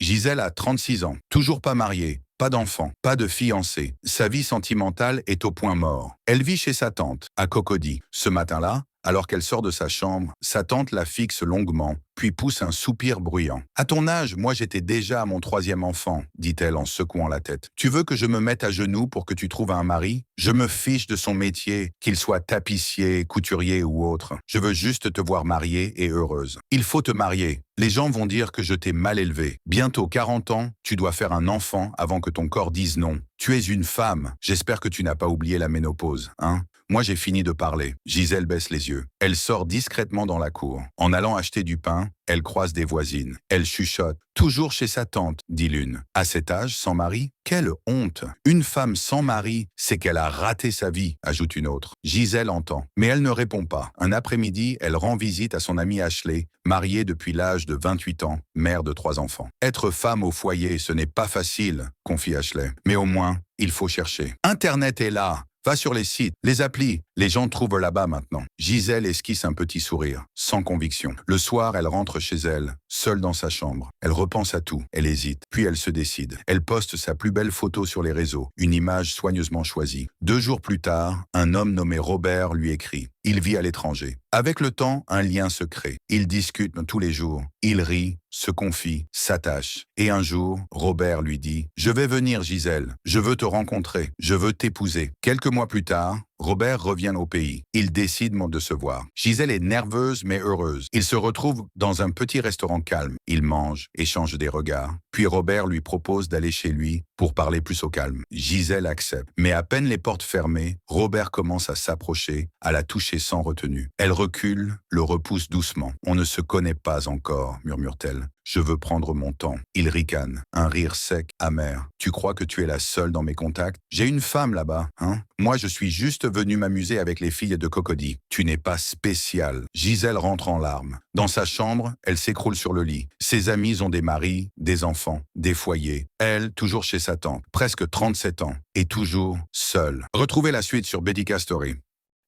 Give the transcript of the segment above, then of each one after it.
Gisèle a 36 ans, toujours pas mariée, pas d'enfant, pas de fiancé. Sa vie sentimentale est au point mort. Elle vit chez sa tante, à Cocody. Ce matin-là, alors qu'elle sort de sa chambre, sa tante la fixe longuement, puis pousse un soupir bruyant. « À ton âge, moi j'étais déjà à mon troisième enfant, dit-elle en secouant la tête. Tu veux que je me mette à genoux pour que tu trouves un mari? Je me fiche de son métier, qu'il soit tapissier, couturier ou autre. Je veux juste te voir mariée et heureuse. Il faut te marier. Les gens vont dire que je t'ai mal élevé. Bientôt 40 ans, tu dois faire un enfant avant que ton corps dise non. Tu es une femme. J'espère que tu n'as pas oublié la ménopause, hein? Moi, j'ai fini de parler. » Gisèle baisse les yeux. Elle sort discrètement dans la cour. En allant acheter du pain, elle croise des voisines. Elle chuchote. « Toujours chez sa tante, » dit l'une. « À cet âge, sans mari? Quelle honte! Une femme sans mari, c'est qu'elle a raté sa vie, » ajoute une autre. Gisèle entend, mais elle ne répond pas. Un après-midi, elle rend visite à son amie Ashley, mariée depuis l'âge de 28 ans, mère de 3 enfants. « Être femme au foyer, ce n'est pas facile, » confie Ashley. « Mais au moins, il faut chercher. Internet est là. Va sur les sites, les applis, les gens trouvent là-bas maintenant. » Gisèle esquisse un petit sourire, sans conviction. Le soir, elle rentre chez elle, seule dans sa chambre. Elle repense à tout, elle hésite, puis elle se décide. Elle poste sa plus belle photo sur les réseaux, une image soigneusement choisie. 2 jours plus tard, un homme nommé Robert lui écrit. Il vit à l'étranger. Avec le temps, un lien se crée. Ils discutent tous les jours. Ils rient, se confient, s'attachent. Et un jour, Robert lui dit « Je vais venir, Gisèle. Je veux te rencontrer. Je veux t'épouser. » Quelques mois plus tard, Robert revient au pays. Ils décident de se voir. Gisèle est nerveuse mais heureuse. Ils se retrouvent dans un petit restaurant calme. Ils mangent, échangent des regards. Puis Robert lui propose d'aller chez lui pour parler plus au calme. Gisèle accepte. Mais à peine les portes fermées, Robert commence à s'approcher, à la toucher sans retenue. Elle recule, le repousse doucement. « On ne se connaît pas encore, » murmure-t-elle. « Je veux prendre mon temps. » Il ricane, un rire sec, amer. « Tu crois que tu es la seule dans mes contacts? J'ai une femme là-bas, hein? Moi, je suis juste venu m'amuser avec les filles de Cocody. Tu n'es pas spéciale. » Gisèle rentre en larmes. Dans sa chambre, elle s'écroule sur le lit. Ses amis ont des maris, des enfants, des foyers. Elle, toujours chez sa tante, presque 37 ans, et toujours seule. Retrouvez la suite sur Betty Story.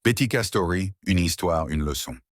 Betty Story, une histoire, une leçon.